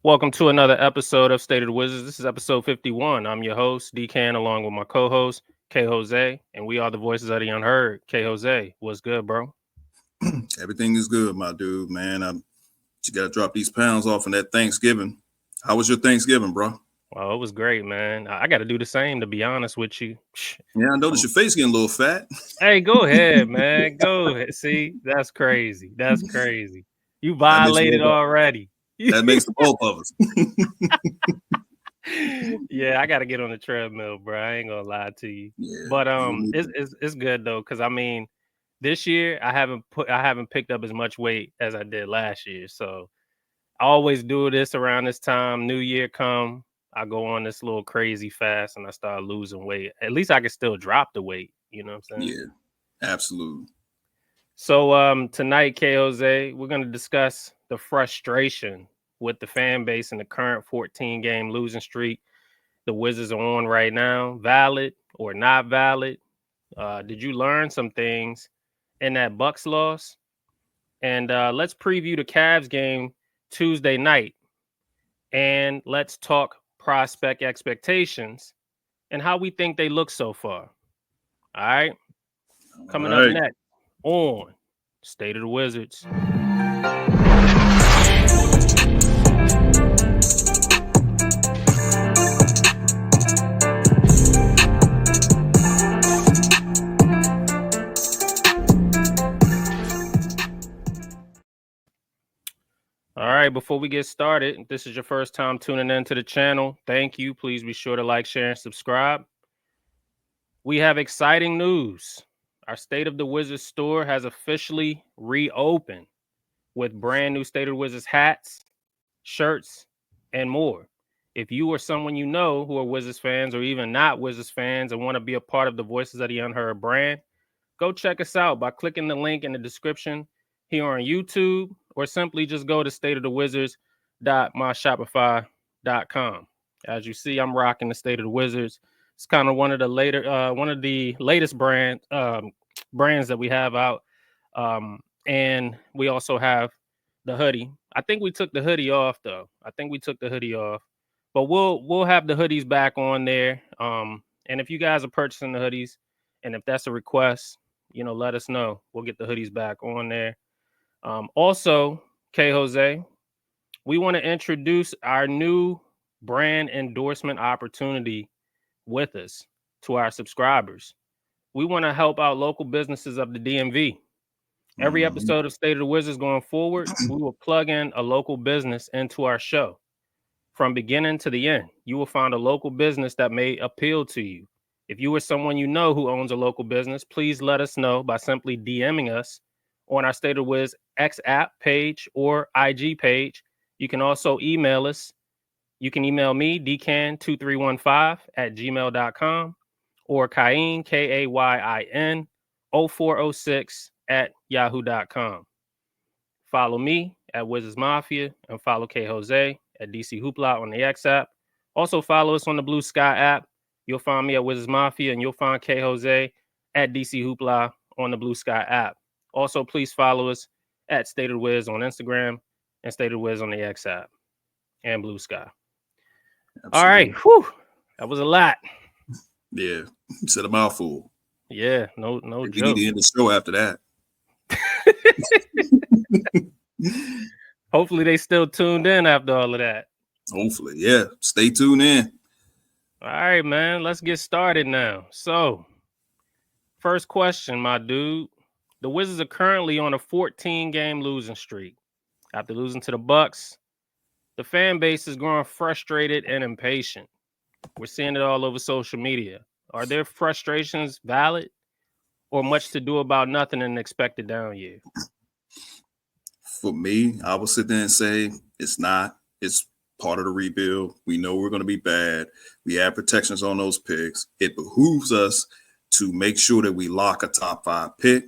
Welcome to another episode of State of the Wizards. This is episode 51. I'm your host, Dcan, along with my co-host, Kjose, and we are the voices of the unheard. Kjose, what's good, bro? Everything is good, my dude, man. You got to drop these pounds off in that Thanksgiving. How was your Thanksgiving, bro? Well, it was great, man. I got to do the same, to be honest with you. Yeah, I noticed your face getting a little fat. Hey, go ahead, man. Go ahead. See, that's crazy. That's crazy. You That makes violated both of already. that makes the both of us. Yeah, I got to get on the treadmill, bro. I ain't gonna lie to you. Yeah, But you need it's good though, because I mean, this year I haven't picked up as much weight as I did last year. So I always do this around this time. New Year come, I go on this little crazy fast and I start losing weight. At least I can still drop the weight. You know what I'm saying? yeah, absolutely. So tonight, KOZ, we're gonna discuss the frustration with the fan base in the current 14 game losing streak the Wizards are on right now. Valid or not valid? Did you learn some things in that Bucks loss? And let's preview the Cavs game Tuesday night. And let's talk prospect expectations and how we think they look so far. All right. All Coming up right. next on State of the Wizards. All right, before we get started, if this is your first time tuning into the channel, thank you. Please be sure to like, share, and subscribe. We have exciting news. Our State of the Wizards store has officially reopened with brand new State of the Wizards hats, shirts, and more. If you or someone you know who are Wizards fans or even not Wizards fans and want to be a part of the Voices of the Unheard brand, go check us out by clicking the link in the description here on YouTube, or simply just go to stateofthewizards.myshopify.com. As you see, I'm rocking the State of the Wizards. It's kind of one of the latest brands that we have out, and we also have the hoodie. I think we took the hoodie off though. But we'll have the hoodies back on there. And if you guys are purchasing the hoodies, and if that's a request, let us know. We'll get the hoodies back on there. Also, K Jose, we want to introduce our new brand endorsement opportunity with us to our subscribers. We want to help out local businesses of the DMV. Every episode of State of the Wizards going forward, we will plug in a local business into our show. From beginning to the end, you will find a local business that may appeal to you. If you or someone you know who owns a local business, please let us know by simply DMing us on our State of Wiz X app page or IG page. You can also email us. You can email me, dcan2315@gmail.com, or Kayin, Kayin 0406 @yahoo.com. Follow me at Wizards Mafia and follow K Jose at DC Hoopla on the X app. Also follow us on the Blue Sky app. You'll find me at Wizards Mafia, and you'll find K Jose at DC Hoopla on the Blue Sky app. Also, please follow us at State of the Wiz on Instagram and State of the Wiz on the X app and Blue Sky. Absolutely. All right. Whew. That was a lot. Yeah, said a mouthful. Yeah, no We joke. need to end the show after that. Hopefully they still tuned in after all of that. Hopefully, yeah. Stay tuned in. All right, man. Let's get started now. So, first question, my dude. The Wizards are currently on a 14-game losing streak. After losing to the Bucks, the fan base is growing frustrated and impatient. We're seeing it all over social media. Are their frustrations valid or much to do about nothing in an expected down year? For me, I will sit there and say it's not. It's part of the rebuild. We know we're going to be bad. We have protections on those picks. It behooves us to make sure that we lock a top 5 pick.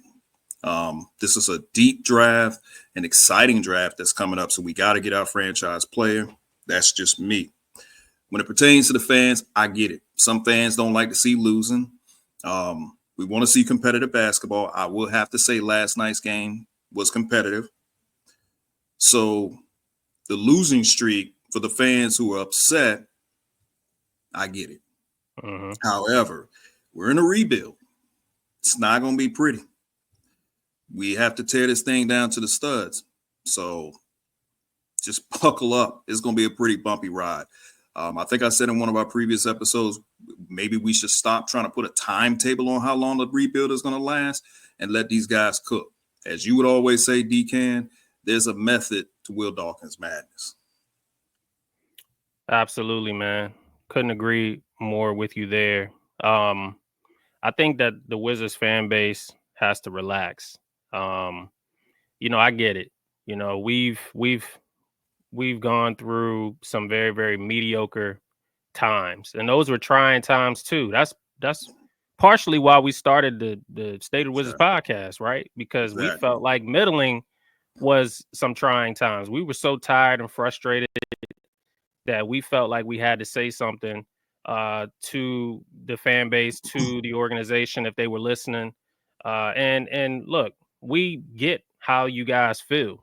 This is a deep draft, an exciting draft that's coming up. So we got to get our franchise player. That's just me. When it pertains to the fans, I get it. Some fans don't like to see losing. We want to see competitive basketball. I will have to say last night's game was competitive. So the losing streak for the fans who are upset, I get it. Mm-hmm. However, we're in a rebuild. It's not going to be pretty. We have to tear this thing down to the studs. So just buckle up. It's going to be a pretty bumpy ride. I think I said in one of our previous episodes, maybe we should stop trying to put a timetable on how long the rebuild is going to last and let these guys cook. As you would always say, Dcan, there's a method to Will Dawkins' madness. Absolutely, man. Couldn't agree more with you there. I think that the Wizards fan base has to relax. I get it. We've gone through some very, very mediocre times, and those were trying times too. That's partially why we started the State of Wizards podcast, right? Because we felt like middling was some trying times. We were so tired and frustrated that we felt like we had to say something to the fan base, to the organization if they were listening. And look, we get how you guys feel.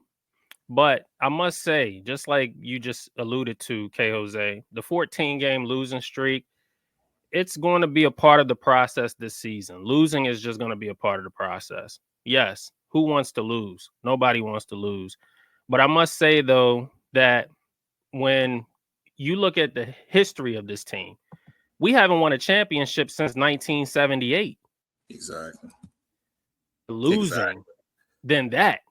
But I must say, just like you just alluded to, Kjose, the 14-game losing streak, it's going to be a part of the process this season. Losing is just going to be a part of the process. Yes, who wants to lose? Nobody wants to lose. But I must say, though, that when you look at the history of this team, we haven't won a championship since 1978. Exactly. Losing, then that.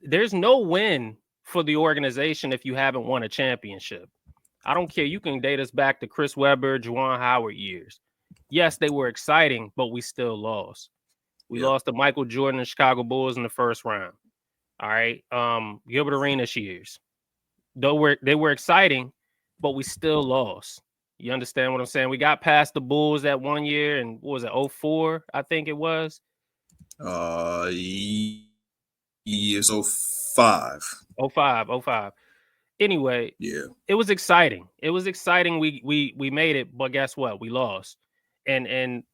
There's no win for the organization if you haven't won a championship. I don't care. You can date us back to Chris Webber, Juwan Howard years. Yes, they were exciting, but we still lost. We lost to Michael Jordan and Chicago Bulls in the first round. All right. Gilbert Arenas years. Though they were exciting, but we still lost. You understand what I'm saying? We got past the Bulls that one year, and what was it, 04, I think it was? Years 05. 05. Anyway, it was exciting. It was exciting. We made it, but guess what? We lost. And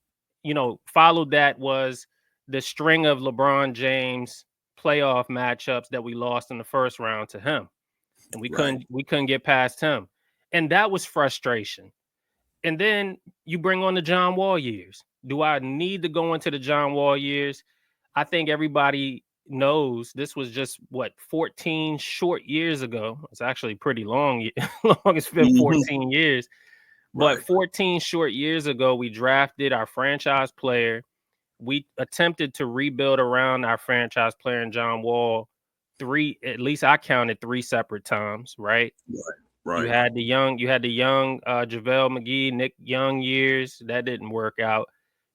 followed that was the string of LeBron James playoff matchups that we lost in the first round to him. And we couldn't get past him. And that was frustration. And then you bring on the John Wall years. Do I need to go into the John Wall years? I think everybody knows this was just 14 short years ago. It's actually pretty long. It's been 14 years. But 14 short years ago, we drafted our franchise player. We attempted to rebuild around our franchise player in John Wall at least I counted 3 separate times, right? Right. You had the young JaVale McGee, Nick Young years. That didn't work out.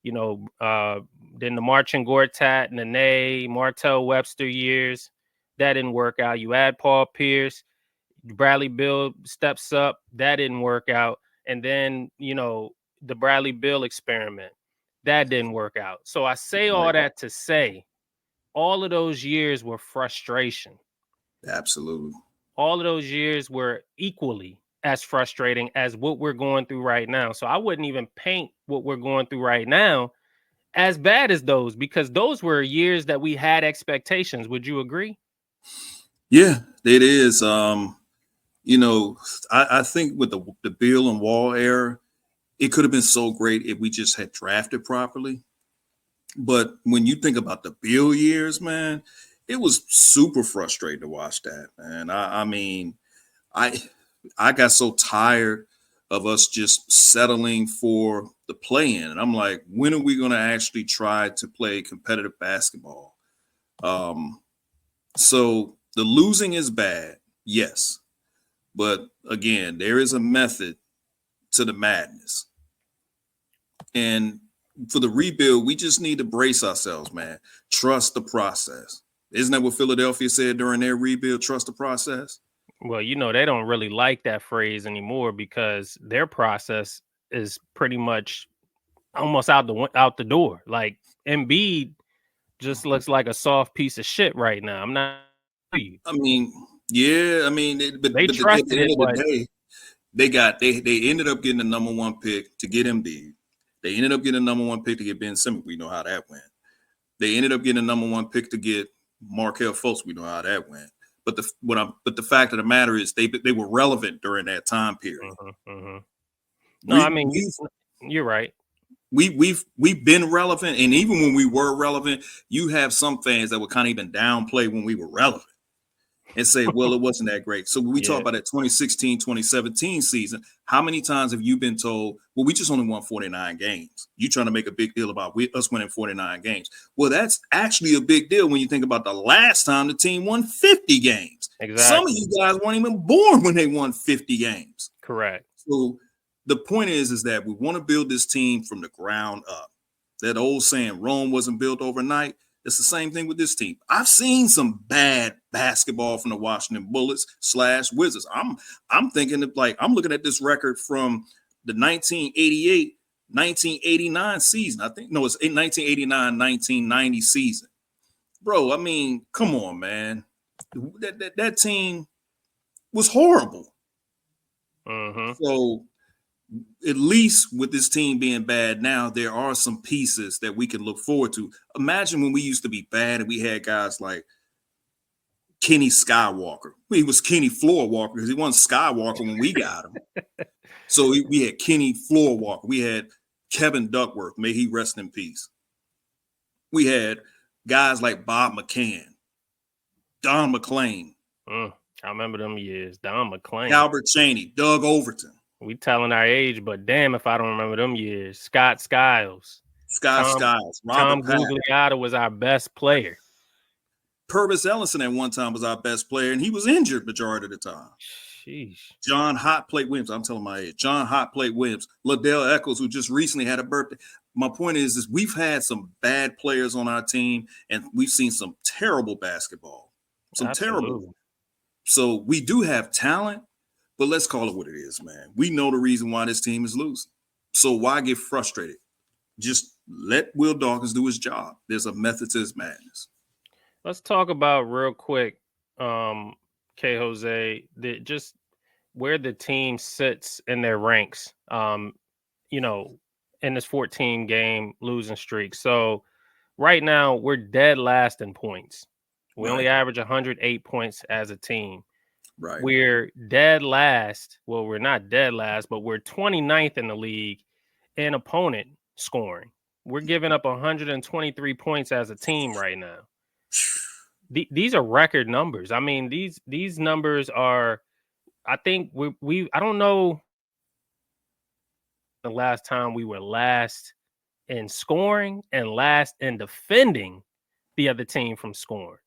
Then the Marcin Gortat, Nene, Martell Webster years. That didn't work out. You add Paul Pierce, Bradley Beal steps up. That didn't work out. And then, the Bradley Beal experiment. That didn't work out. So I say all that to say all of those years were frustration. Absolutely. All of those years were equally as frustrating as what we're going through right now. So I wouldn't even paint what we're going through right now as bad as those, because those were years that we had expectations. Would you agree? Yeah, it is. I think with the Beal and Wall era, it could have been so great if we just had drafted properly. But when you think about the Beal years, man, it was super frustrating to watch that, man. I got so tired of us just settling for the play-in. And I'm like, when are we going to actually try to play competitive basketball? So the losing is bad, yes. But again, there is a method to the madness. And for the rebuild, we just need to brace ourselves, man. Trust the process. Isn't that what Philadelphia said during their rebuild? Trust the process. Well, they don't really like that phrase anymore because their process is pretty much almost out the door. Like Embiid just looks like a soft piece of shit right now. I'm not. But they trusted it, but they ended up getting the number 1 pick to get Embiid. They ended up getting a number 1 pick to get Ben Simmons. We know how that went. They ended up getting a number 1 pick to get Markelle Fultz. We know how that went. But the fact of the matter is they were relevant during that time period. No, I mean you're right. We've been relevant, and even when we were relevant, you have some fans that would kind of even downplay when we were relevant and say, well, it wasn't that great. So when we talk about that 2016, 2017 season, how many times have you been told, well, we just only won 49 games? You trying to make a big deal about us winning 49 games. Well, that's actually a big deal when you think about the last time the team won 50 games. Exactly. Some of you guys weren't even born when they won 50 games. Correct. So the point is that we want to build this team from the ground up. That old saying, Rome wasn't built overnight. It's the same thing with this team. I've seen some bad basketball from the Washington Bullets / Wizards. I'm thinking of I'm looking at this record from the 1988-1989 season. I think it's 1989-1990 season. Bro, I mean, come on, man. That team was horrible. So at least with this team being bad now, there are some pieces that we can look forward to. Imagine when we used to be bad and we had guys like Kenny Skywalker. He was Kenny Floorwalker because he wasn't Skywalker when we got him. So we had Kenny Floorwalker. We had Kevin Duckworth. May he rest in peace. We had guys like Bob McCann, Don McClain. I remember them years. Don McClain. Albert Chaney, Doug Overton. We telling our age, but damn if I don't remember them years. Scott Skiles. Tom Gugliotta was our best player. Purvis Ellison at one time was our best player, and he was injured majority of the time. Sheesh. John Hot Plate Williams. I'm telling my age. John Hot Plate Williams. Liddell Eccles, who just recently had a birthday. My point is we've had some bad players on our team, and we've seen some terrible basketball. Terrible. So we do have talent. But let's call it what it is, man. We know the reason why this team is losing. So why get frustrated? Just let Will Dawkins do his job. There's a method to his madness. Let's talk about real quick, Kjose, just where the team sits in their ranks, in this 14-game losing streak. So right now we're dead last in points. We only average 108 points as a team. Right. We're dead last. Well, we're not dead last, but we're 29th in the league in opponent scoring. We're giving up 123 points as a team right now. These are record numbers. I mean, these numbers are, I think I don't know the last time we were last in scoring and last in defending the other team from scoring.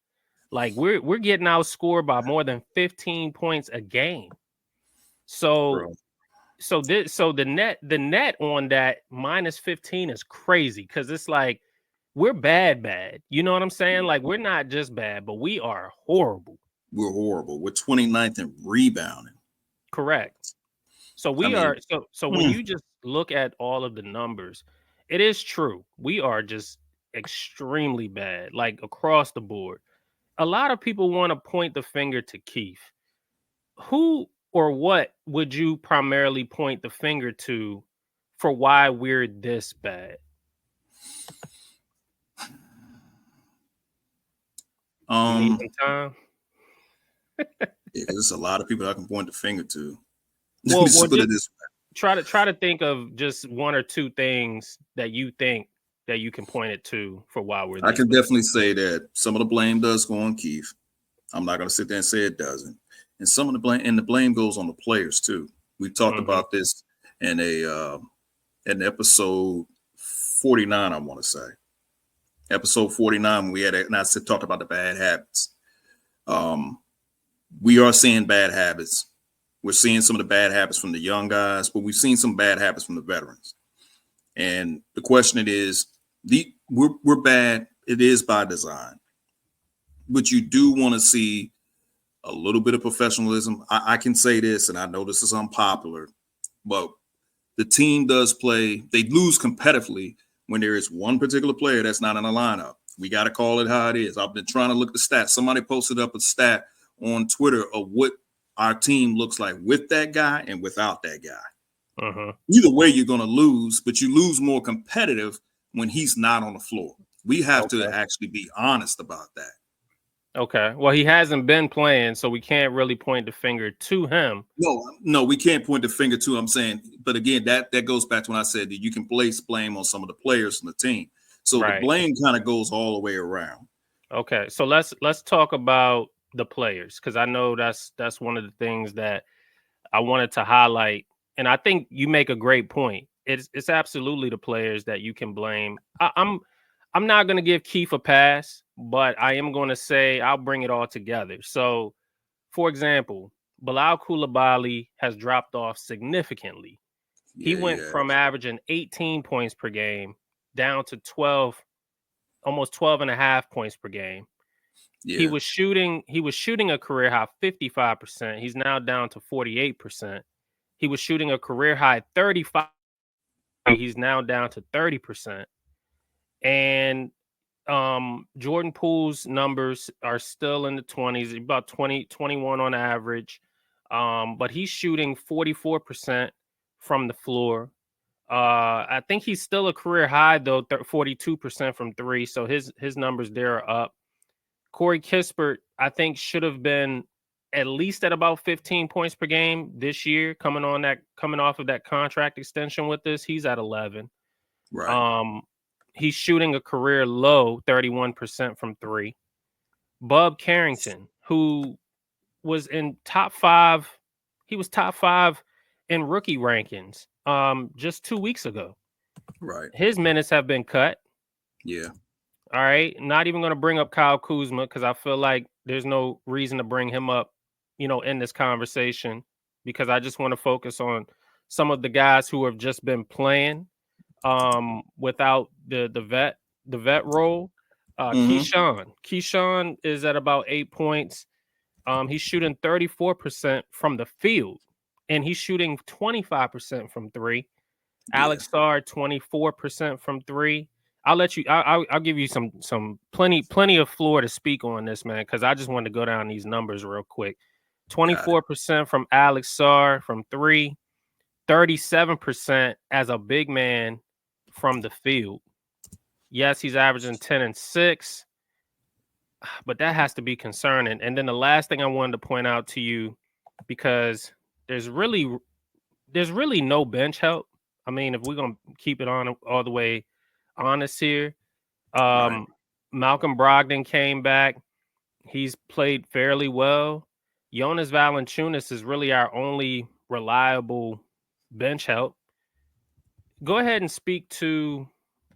Like we're getting outscored by more than 15 points a game. So the net on that minus 15 is crazy because it's like we're bad. You know what I'm saying? Like we're not just bad, but we are horrible. We're horrible. We're 29th in rebounding. Correct. So when you just look at all of the numbers, it is true. We are just extremely bad, like across the board. A lot of people want to point the finger to Keith. Who or what would you primarily point the finger to for why we're this bad? Need some time? There's a lot of people I can point the finger to. Well, put it this way. Try to think of just one or two things that you think that you can point it to for why we're I can definitely say that some of the blame does go on Keith. I'm not going to sit there and say it doesn't. And some of the blame goes on the players too. We talked about this in in episode 49, I want to say. Episode 49, we had and I talked about the bad habits. We are seeing bad habits. We're seeing some of the bad habits from the young guys, but we've seen some bad habits from the veterans. And the question is, we're bad. It is by design. But you do want to see a little bit of professionalism. I can say this, and I know this is unpopular, but the team does play. They lose competitively when there is one particular player that's not in the lineup. We got to call it how it is. I've been trying to look at the stats. Somebody posted up a stat on Twitter of what our team looks like with that guy and without that guy. Either way, you're going to lose, but you lose more competitive when he's not on the floor. We have to actually be honest about that. Okay. Well, he hasn't been playing, so we can't really point the finger to him. No, we can't point the finger to. I'm saying, but again, that goes back to when I said that you can place blame on some of the players in the team. So the Right. blame kind of goes all the way around. Okay. So let's talk about the players, because I know that's one of the things that I wanted to highlight, and I think you make a great point. It's absolutely the players that you can blame. I'm not going to give Keith a pass, but I am going to say I'll bring it all together. So, for example, Bilal Koulibaly has dropped off significantly. He went Yeah, from averaging 18 points per game down to 12, almost 12 and a half points per game. He yeah, was shooting a career high 55%. He's now down to 48%. He was shooting a career high 35. He's now down to 30%. And Jordan Poole's numbers are still in the 20s, about 21 on average. But he's shooting 44% from the floor. I think he's still a career high though, 42% from three. So his numbers there are up. Corey Kispert, I think, should have been at least at about 15 points per game this year, coming off of that contract extension with this. He's at 11. right, Um, he's shooting a career low 31% from three. Bub Carrington, who was in top five, he was top five in rookie rankings just 2 weeks ago. right. His minutes have been cut. Yeah, All right. Not even going to bring up Kyle Kuzma because I feel like there's no reason to bring him up, in this conversation, because I just want to focus on some of the guys who have just been playing without the vet role. mm-hmm. Keyshawn is at about 8 points. He's shooting 34% from the field, and he's shooting 25% from three. Yeah, Alex Sarr 24% from three. I'll let you. I'll give you some plenty of floor to speak on this, man, because I just wanted to go down these numbers real quick. got it. 24% from Alex Sarr from three. 37% as a big man from the field. Yes, he's averaging 10 and 6, but that has to be concerning. And then the last thing I wanted to point out to you, because there's really no bench help. I mean, if we're gonna keep it on all the way honest here, Right. Malcolm Brogdon came back. He's played fairly well. Jonas Valanciunas is really our only reliable bench help. Go ahead and speak to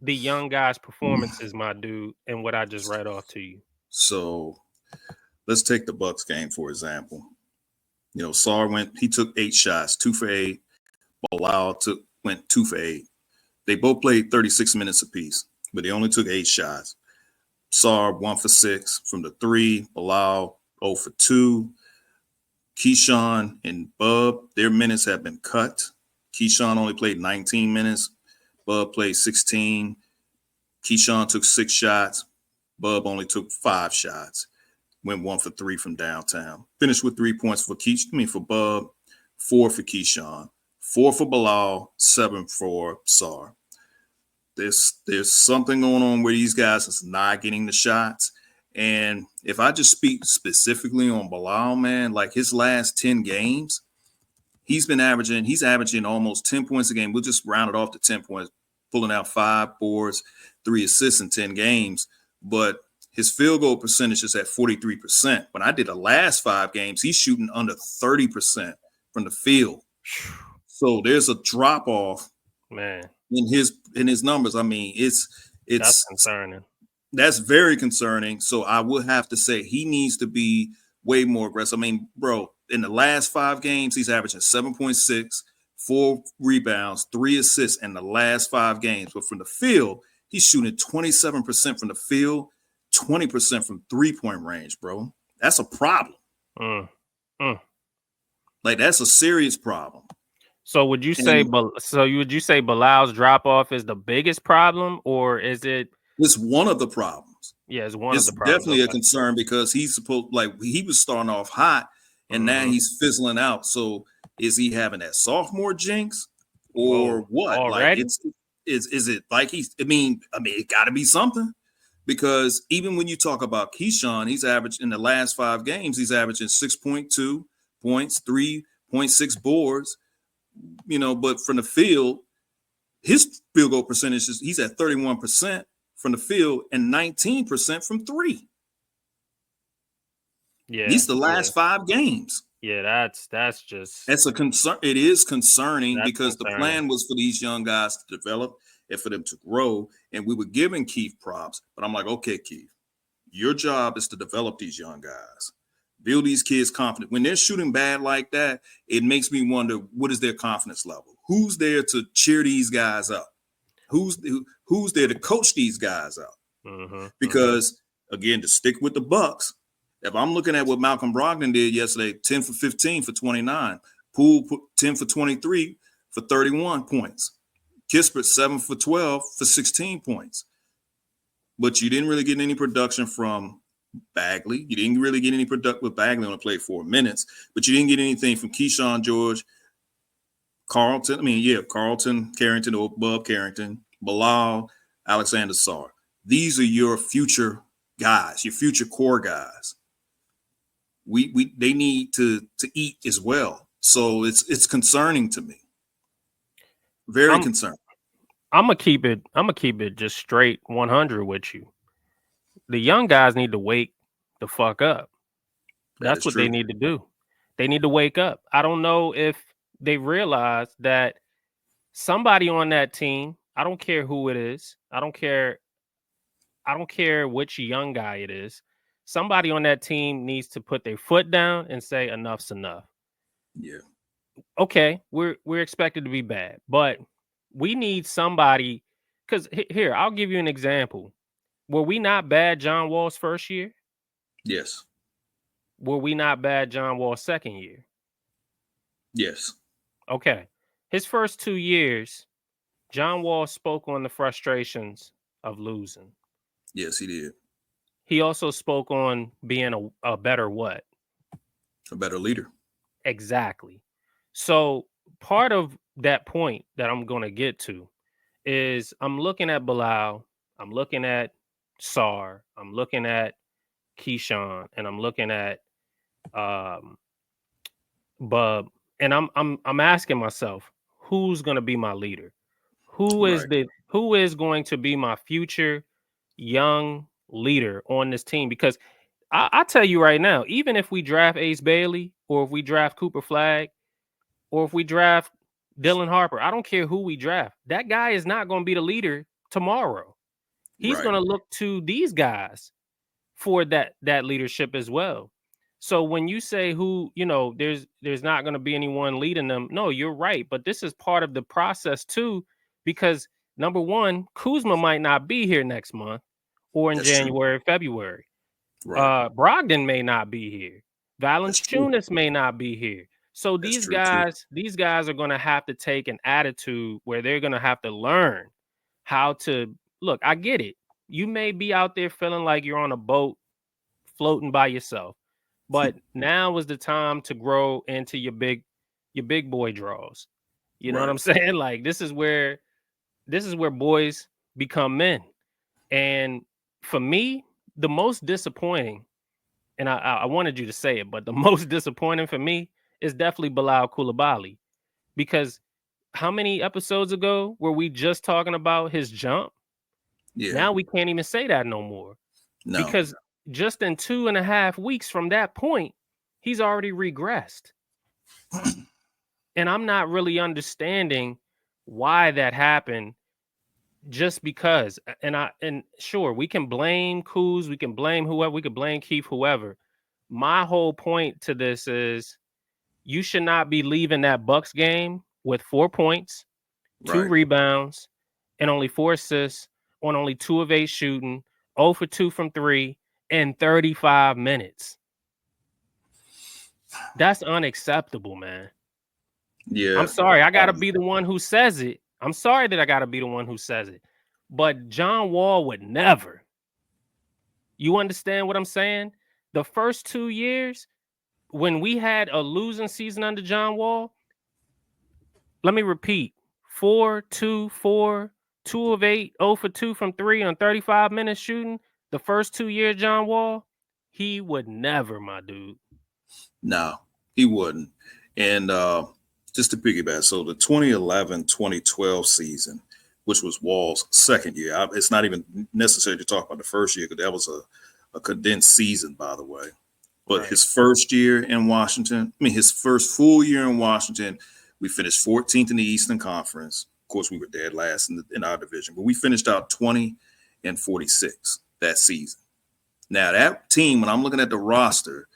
the young guys' performances, my dude, and what I just read off to you. So let's take the Bucks game for example. Sarr he took 8 shots, 2 for 8. Bilal went 2 for 8. They both played 36 minutes apiece, but they only took 8 shots. Sarr 1 for 6 from the three. Bilal 0 for 2. Keyshawn and Bub, their minutes have been cut. Keyshawn only played 19 minutes. Bub played 16. Keyshawn took 6 shots. Bub only took 5 shots. Went 1 for 3 from downtown. Finished with 3 points for Bub, 4 for Keyshawn, 4 for Bilal, 7 for Sarr. There's something going on where these guys is not getting the shots. And if I just speak specifically on Bilal, man, like his last 10 games, he's averaging almost 10 points a game. We'll just round it off to 10 points, pulling out 5 boards, 3 assists in 10 games. But his field goal percentage is at 43%. When I did the last 5 games, he's shooting under 30% from the field. So there's a drop off, man, in his numbers. I mean, that's concerning. That's very concerning. So I would have to say he needs to be way more aggressive. I mean, bro, in the last 5 games, he's averaging 7.6, 4 rebounds, 3 assists in the last 5 games. But from the field, he's shooting 27% from the field, 20% from 3-point range, bro. That's a problem. Like, that's a serious problem. So would you say Bilal's drop off is the biggest problem, or is it? It's one of the problems. Yeah, it's one of the problems. Definitely a concern because he was starting off hot and now he's fizzling out. So is he having that sophomore jinx or what? Already? Like is it like it got to be something. Because even when you talk about Keyshawn, he's averaged in the last 5 games, he's averaging 6.2 points, 3.6 boards, but from the field, his field goal percentage he's at 31% from the field and 19% from three. Yeah. These the last 5 games. Yeah, That's a concern. It is concerning because concerning. The plan was for these young guys to develop and for them to grow. And we were giving Keith props, but I'm like, okay, Keith, your job is to develop these young guys, build these kids confident. When they're shooting bad like that, it makes me wonder, what is their confidence level? Who's there to cheer these guys up? Who's there to coach these guys up? Because again, to stick with the Bucks, if I'm looking at what Malcolm Brogdon did yesterday, 10 for 15 for 29, Poole 10 for 23 for 31 points, Kispert 7 for 12 for 16 points. But you didn't really get any production from Bagley. You didn't really get any production with Bagley on the play 4 minutes, but you didn't get anything from Keyshawn George, Carlton, Carrington, or Bub Carrington, Bilal, Alexander Sarr. These are your future guys, your future core guys. They need to eat as well. So it's concerning to me. Very concerning. I'm gonna keep it just straight 100 with you. The young guys need to wake the fuck up. That's what they need to do. They need to wake up. I don't know if they realize that somebody on that team, I don't care who it is, I don't care which young guy it is, somebody on that team needs to put their foot down and say enough's enough. Yeah. Okay, we're expected to be bad, but we need somebody, because here, I'll give you an example. Were we not bad John Wall's first year? Yes. Were we not bad John Wall's second year? Yes. Okay. His first 2 years, John Wall spoke on the frustrations of losing. Yes, he did. He also spoke on being a better what? A better leader. Exactly. So part of that point that I'm going to get to is I'm looking at Bilal, I'm looking at Sarr, I'm looking at Keyshawn, and I'm looking at Bub, and I'm asking myself, who's going to be my leader? Who is going to be my future young leader on this team? Because I tell you right now, even if we draft Ace Bailey, or if we draft Cooper Flagg, or if we draft Dylan Harper, I don't care who we draft. That guy is not going to be the leader tomorrow. He's going to look to these guys for that leadership as well. So when you say there's not going to be anyone leading them, no, you're right. But this is part of the process too, because number one, Kuzma might not be here next month or in January, February. Brogdon may not be here. Valanciunas may not be here. So these guys are going to have to take an attitude where they're going to have to learn how to look. I get it. You may be out there feeling like you're on a boat floating by yourself, but now is the time to grow into your big boy draws. You know what I'm saying? Like this is where boys become men. And for me, the most disappointing, and I wanted you to say it, but the most disappointing for me is definitely Bilal Coulibaly, because how many episodes ago were we just talking about his jump? Yeah. Now we can't even say that no more. No. Because just in 2.5 weeks from that point, he's already regressed. And I'm not really understanding why that happened, just because. And sure, we can blame Kuz, we can blame whoever, we can blame Keith, whoever. My whole point to this is you should not be leaving that Bucks game with 4 points, 2 rebounds, and only 4 assists on only 2 of 8 shooting, 0 for 2 from 3 in 35 minutes. That's unacceptable, man. Yeah. I'm sorry. I got to be the one who says it. I'm sorry that I got to be the one who says it. But John Wall would never. You understand what I'm saying? The first 2 years, when we had a losing season under John Wall, let me repeat, 4, 2, 4, 2 of 8, 0 for 2 from 3 on 35 minutes shooting. The first 2 years, John Wall, he would never, my dude. No, he wouldn't. And just to piggyback, so the 2011-2012 season, which was Wall's second year, it's not even necessary to talk about the first year because that was a condensed season, by the way. But his first year in Washington, his first full year in Washington, we finished 14th in the Eastern Conference. Of course, we were dead last in our division, but we finished out 20-46 that season. Now, that team, when I'm looking at the roster,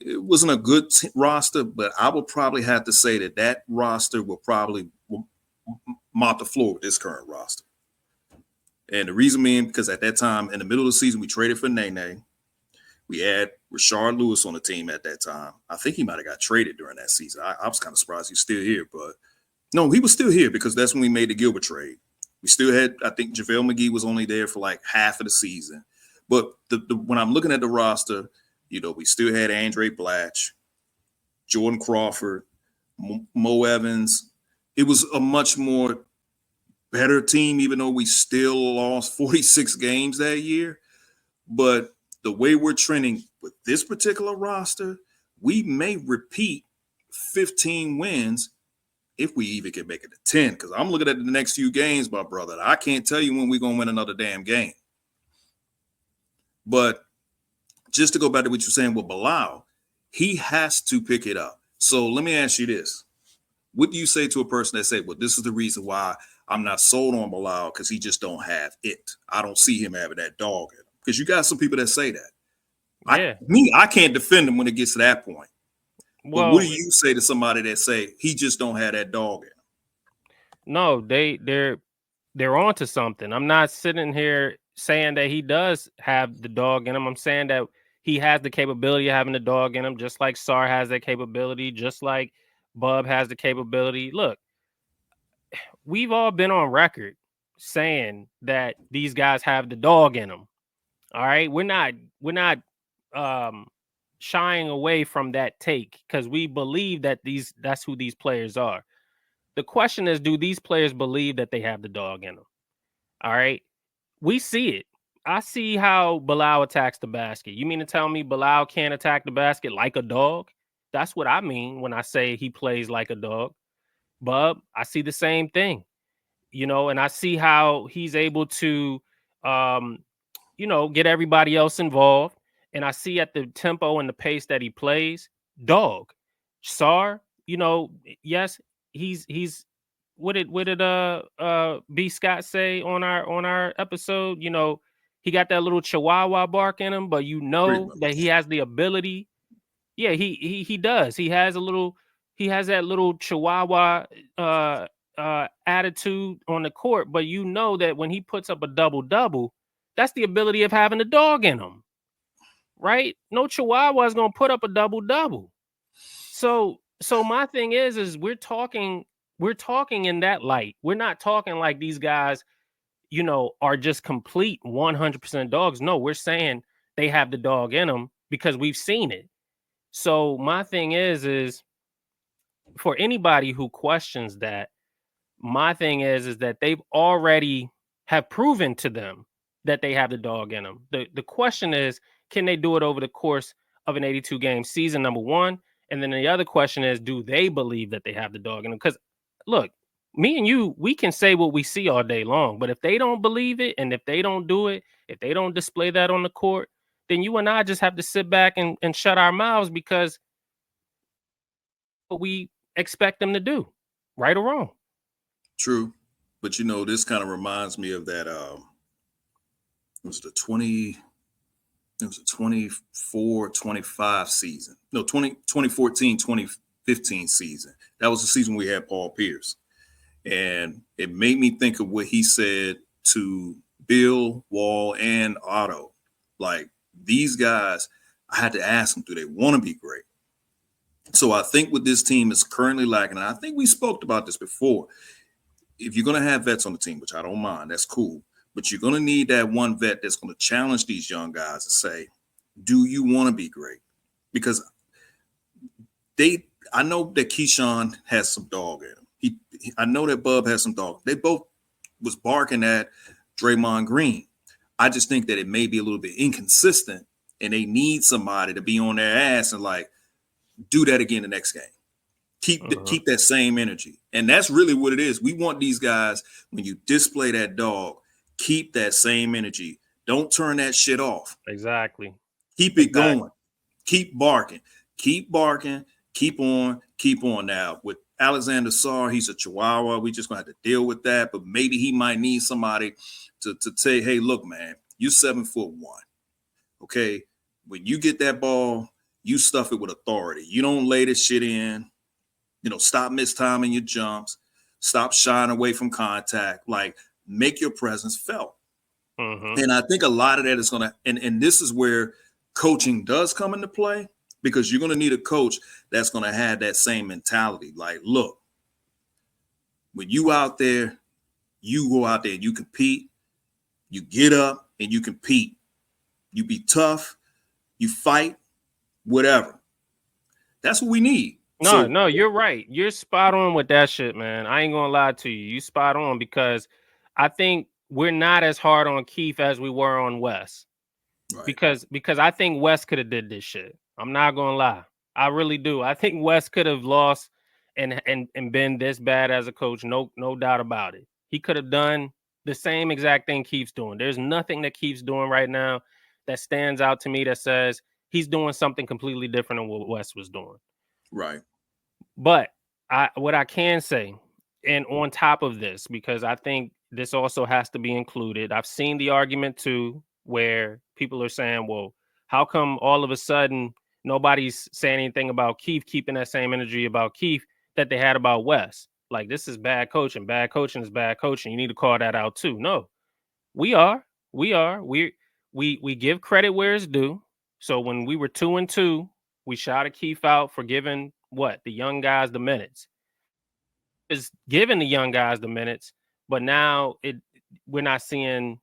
it wasn't a good roster, but I would probably have to say that roster will probably mop the floor with this current roster. And the reason being, because at that time, in the middle of the season, we traded for Nene. We had Rashard Lewis on the team at that time. I think he might have got traded during that season. I was kind of surprised he's still here, but no, he was still here because that's when we made the Gilbert trade. We still had, I think JaVale McGee was only there for like half of the season. But when I'm looking at the roster, we still had Andre Blatch, Jordan Crawford, Mo Evans. It was a much more better team, even though we still lost 46 games that year. But the way we're trending with this particular roster, we may repeat 15 wins if we even can make it to 10. Because I'm looking at the next few games, my brother. I can't tell you when we're going to win another damn game. But just to go back to what you're saying with Bilal, he has to pick it up. So let me ask you this. What do you say to a person that say, well, this is the reason why I'm not sold on Bilal because he just don't have it. I don't see him having that dog in him. Because you got some people that say that. Yeah. I can't defend him when it gets to that point. Well, but what do you say to somebody that say he just don't have that dog in him? No, they're onto something. I'm not sitting here saying that he does have the dog in him. I'm saying that he has the capability of having the dog in him, just like Sar has that capability, just like Bub has the capability. Look, we've all been on record saying that these guys have the dog in them. All right, we're not shying away from that take because we believe that that's who these players are. The question is, do these players believe that they have the dog in them? All right, we see it. I see how Bilal attacks the basket. You mean to tell me Bilal can't attack the basket like a dog? That's what I mean when I say he plays like a dog. Bub, I see the same thing, and I see how he's able to, get everybody else involved. And I see at the tempo and the pace that he plays, dog. Sar, yes, he's what did B Scott say on our episode? He got that little chihuahua bark in him, but that he has the ability. Yeah, he does. He has that little chihuahua attitude on the court, but that when he puts up a double-double, that's the ability of having a dog in him. Right? No chihuahua is going to put up a double-double. So my thing is we're talking in that light. We're not talking like these guys, are just complete 100% dogs. No, we're saying they have the dog in them because we've seen it. So my thing is for anybody who questions that, my thing is that they've already have proven to them that they have the dog in them. The question is, can they do it over the course of an 82 game season, number one? And then the other question is, do they believe that they have the dog in them? Because look, me and you, we can say what we see all day long, but if they don't believe it and if they don't do it, if they don't display that on the court, then you and I just have to sit back and shut our mouths because what we expect them to do, right or wrong. True. But this kind of reminds me of that it was a 24-25 season. No, 2014-2015 season. That was the season we had Paul Pierce. And it made me think of what he said to Bill, Wall, and Otto. Like, these guys, I had to ask them, do they want to be great? So I think what this team is currently lacking, and I think we spoke about this before, if you're going to have vets on the team, which I don't mind, that's cool. But you're going to need that one vet that's going to challenge these young guys to say, do you want to be great? Because I know that Keyshawn has some dog in him. I know that Bub has some dog. They both was barking at Draymond Green. I just think that it may be a little bit inconsistent, and they need somebody to be on their ass and like do that again the next game. Keep that same energy. And that's really what it is. We want these guys, when you display that dog, keep that same energy. Don't turn that shit off. Exactly. Keep it going. Keep barking. Keep barking. Keep on. Keep on. Now, with Alexander Sarr, he's a Chihuahua. We just going to have to deal with that. But maybe he might need somebody to say, hey, look, man, you 7'1". Okay? When you get that ball, you stuff it with authority. You don't lay this shit in. You know, stop mistiming your jumps. Stop shying away from contact. Like, make your presence felt. And I think a lot of that is going to, and this is where coaching does come into play, because you're going to need a coach that's going to have that same mentality. Like, look, when you out there, you go out there and you compete, you get up and you compete. You be tough, you fight, whatever. That's what we need. No, you're right. You're spot on with that shit, man. I ain't gonna lie to you. You spot on, because I think we're not as hard on Keith as we were on Wes. Right. Because I think Wes could have did this shit. I'm not gonna lie. I really do. I think Wes could have lost and been this bad as a coach. No doubt about it. He could have done the same exact thing Keith's doing. There's nothing that Keith's doing right now that stands out to me that says he's doing something completely different than what Wes was doing. Right. But what I can say, and on top of this, because I think this also has to be included, I've seen the argument too, where people are saying, well, how come all of a sudden nobody's saying anything about Keith keeping that same energy about Keith that they had about Wes? Like, this is bad coaching. Bad coaching is bad coaching. You need to call that out too. No, we give credit where it's due. So when we were 2-2, we shouted Keith out for giving the young guys the minutes. Is giving the young guys the minutes, but now we're not seeing them,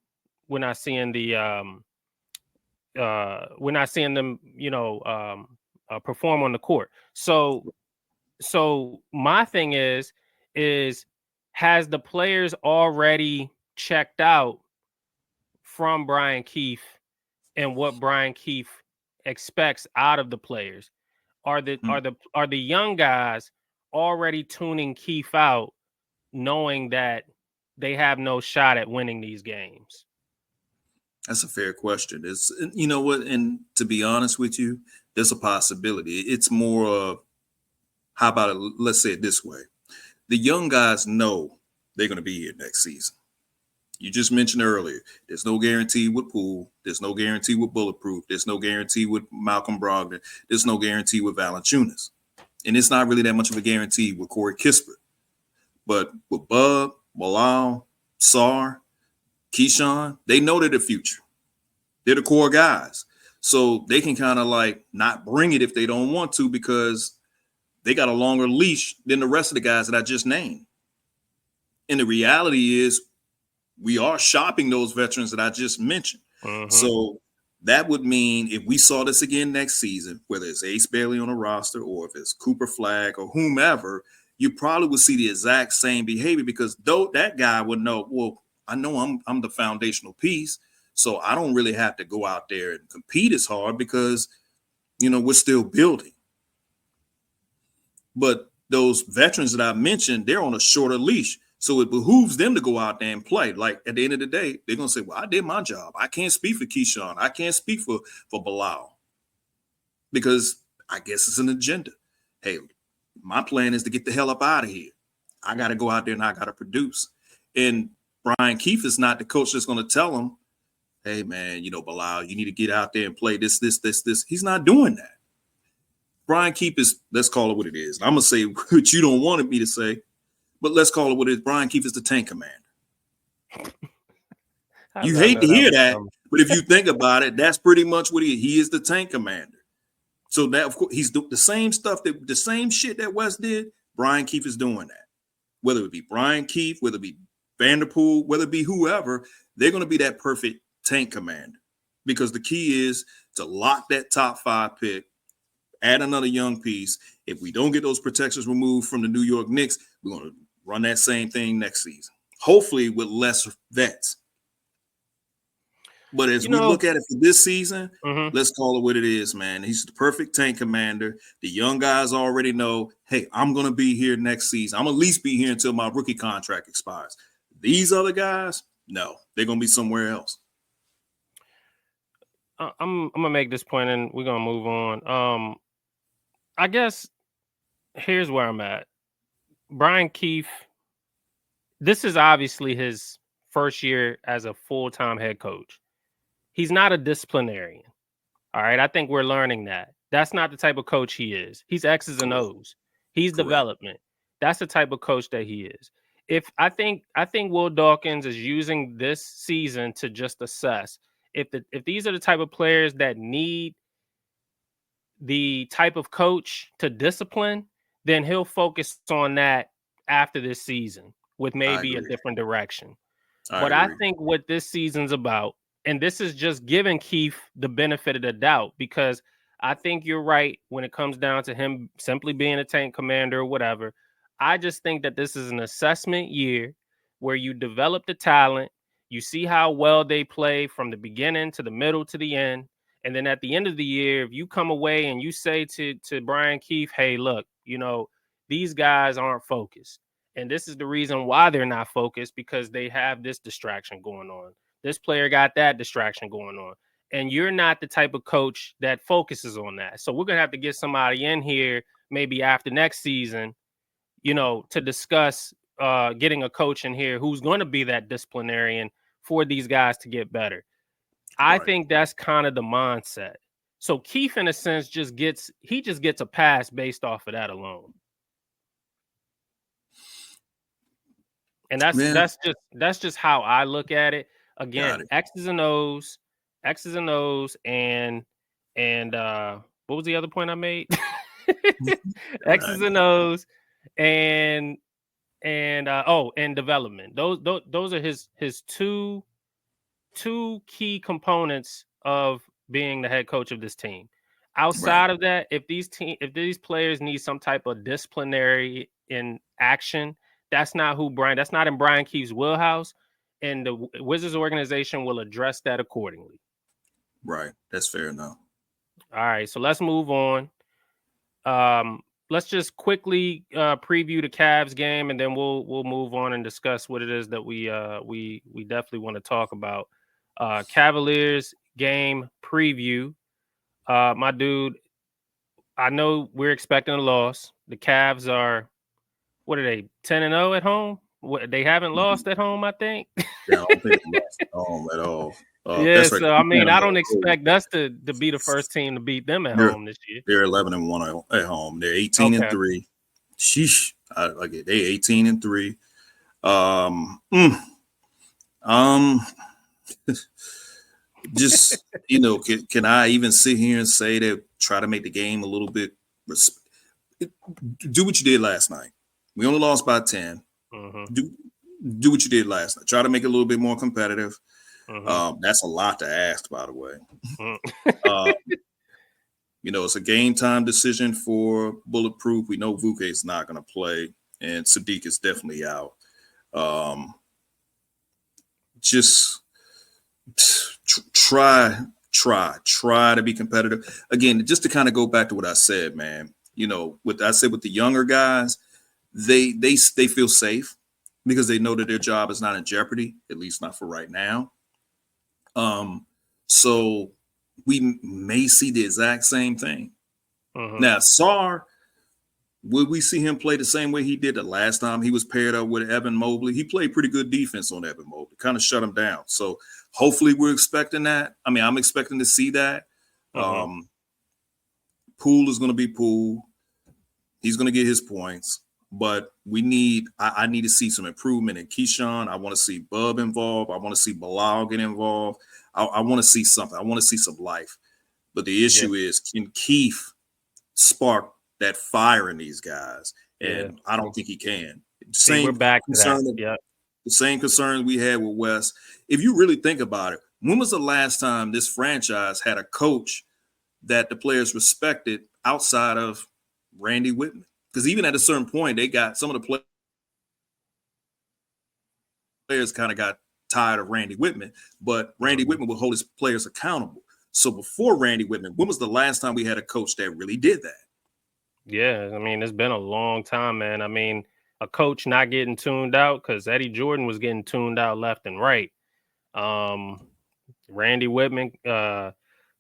perform on the court. So my thing is has the players already checked out from Brian Keefe and what Brian Keefe expects out of the players? Are the young guys already tuning Keefe out, knowing that they have no shot at winning these games? That's a fair question. It's, you know what, and to be honest with you, there's a possibility. It's more of, how about it, let's say it this way. The young guys know they're going to be here next season. You just mentioned earlier, there's no guarantee with Poole. There's no guarantee with Bulletproof. There's no guarantee with Malcolm Brogdon. There's no guarantee with Valanciunas. And it's not really that much of a guarantee with Corey Kispert. But with Bub, Bilal, Sarr, Keyshawn, they know they're the future. They're the core guys. So they can kind of like not bring it if they don't want to, because they got a longer leash than the rest of the guys that I just named. And the reality is, we are shopping those veterans that I just mentioned. So that would mean if we saw this again next season, whether it's Ace Bailey on a roster or if it's Cooper Flagg or whomever, you probably would see the exact same behavior, because though that guy would know, well, I know I'm the foundational piece, so I don't really have to go out there and compete as hard because, you know, we're still building. But those veterans that I mentioned, they're on a shorter leash. So it behooves them to go out there and play. Like, at the end of the day, they're going to say, well, I did my job. I can't speak for Keyshawn. I can't speak for Bilal, because I guess it's an agenda. Hey, my plan is to get the hell up out of here. I got to go out there and I got to produce. And Brian Keefe is not the coach that's going to tell him, hey, man, you know, Bilal, you need to get out there and play this. He's not doing that. Brian Keefe is, let's call it what it is. I'm going to say what you don't want me to say, but let's call it what it is. Brian Keefe is the tank commander. You hate to hear that, but if you think about it, that's pretty much what he is. He is the tank commander. So that, of course, he's the same stuff, the same shit that Wes did. Brian Keefe is doing that. Whether it be Brian Keefe, whether it be Vanderpool, whether it be whoever, they're going to be that perfect tank commander, because the key is to lock that top 5 pick, add another young piece. If we don't get those protections removed from the New York Knicks, we're going to run that same thing next season, hopefully with less vets. But as You we know, look at it for this season, mhm. let's call it what it is, man. He's the perfect tank commander. The young guys already know, hey, I'm going to be here next season. I'm at least be here until my rookie contract expires. These other guys, no, they're going to be somewhere else. I'm gonna make this point and we're gonna move on. I guess here's where I'm at. Brian Keefe, this is obviously his first year as a full-time head coach. He's not a disciplinarian. All right. I think we're learning that. That's not the type of coach he is. He's X's and Correct. O's. He's Correct. development. That's the type of coach that he is. If I think Will Dawkins is using this season to just assess if these are the type of players that need the type of coach to discipline, then he'll focus on that after this season with I maybe a agree. different direction. I But I agree. think what this season's about, and this is just giving Keith the benefit of the doubt, because I think you're right when it comes down to him simply being a tank commander or whatever. I just think that this is an assessment year where you develop the talent, you see how well they play from the beginning to the middle to the end. And then at the end of the year, if you come away and you say to Brian Keefe, hey, look, these guys aren't focused. And this is the reason why they're not focused, because they have this distraction going on. This player got that distraction going on. And you're not the type of coach that focuses on that. So we're going to have to get somebody in here maybe after next season, to discuss getting a coach in here who's going to be that disciplinarian for these guys to get better. I Right. think that's kind of the mindset. So Keith, in a sense, just gets a pass based off of that alone. And Man, that's just how I look at it. got Again, it. X's and O's, and what was the other point I made? Right. X's and O's, and development. Those are his two key components of being the head coach of this team. Right. Outside of that, if these players need some type of disciplinary in action, that's not in Brian Keefe's wheelhouse, and the Wizards organization will address that accordingly. Right. That's fair enough. All right, so let's move on. Let's just quickly preview the Cavs game, and then we'll move on and discuss what it is that we definitely want to talk about. Cavaliers game preview. My dude, I know we're expecting a loss. The Cavs are, what are they, 10-0 at home? They haven't lost at home, I think. Yeah, I don't think they lost at home at all. Yeah, That's right. so I mean, I don't Oh, expect us to be the first team to beat them at They're home this year. they're 11-1 at home. They're 18 and Okay. 3. Sheesh. I like it. They 18 and 3. Um, mm, um, just can I even sit here and say that try to make the game a little bit do what you did last night. We only lost by 10. Mm-hmm. Do what you did last night. Try to make it a little bit more competitive. Mm-hmm. That's a lot to ask, by the way. Mm-hmm. Uh, it's a game time decision for Bulletproof. We know Vuke is not going to play, and Sadiq is definitely out. Just try to be competitive. Again, just to kind of go back to what I said, man. What I said with the younger guys, they feel safe because they know that their job is not in jeopardy, at least not for right now. So we may see the exact same thing. Mm-hmm. Now, Sar, would we see him play the same way he did the last time he was paired up with Evan Mobley? He played pretty good defense on Evan Mobley, kind of shut him down. So hopefully we're expecting that. I mean, I'm expecting to see that. Mm-hmm. Poole is going to be Poole. He's going to get his points. But I need to see some improvement in Keyshawn. I want to see Bub involved. I want to see Bilal get involved. I want to see something. I want to see some life. But the issue is, can Keith spark that fire in these guys? And I don't think he can. See, we're back to that. Yeah. The same concern we had with Wes. If you really think about it, when was the last time this franchise had a coach that the players respected outside of Randy Whitman? Because even at a certain point, they got some of the players kind of got tired of Randy Whitman, but Randy Whitman will hold his players accountable. So before Randy Whitman, when was the last time we had a coach that really did that? Yeah, I mean, it's been a long time, man. I mean, a coach not getting tuned out because Eddie Jordan was getting tuned out left and right. Randy Whitman,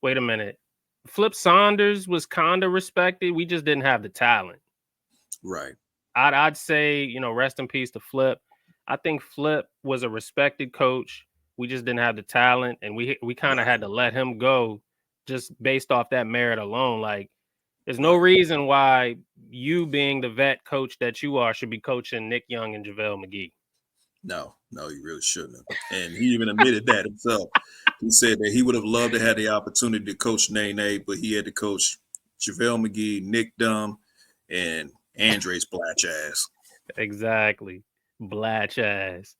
wait a minute. Flip Saunders was kind of respected. We just didn't have the talent. Right. I'd say, rest in peace to Flip. I think Flip was a respected coach. We just didn't have the talent, and we kind of had to let him go just based off that merit alone. Like, there's no reason why you, being the vet coach that you are, should be coaching Nick Young and JaVale McGee. No, you really shouldn't have. And he even admitted that himself. He said that he would have loved to have the opportunity to coach Nene, but he had to coach JaVale McGee, Nick Dunn, and Andres Blatch ass. Exactly. Blatch ass.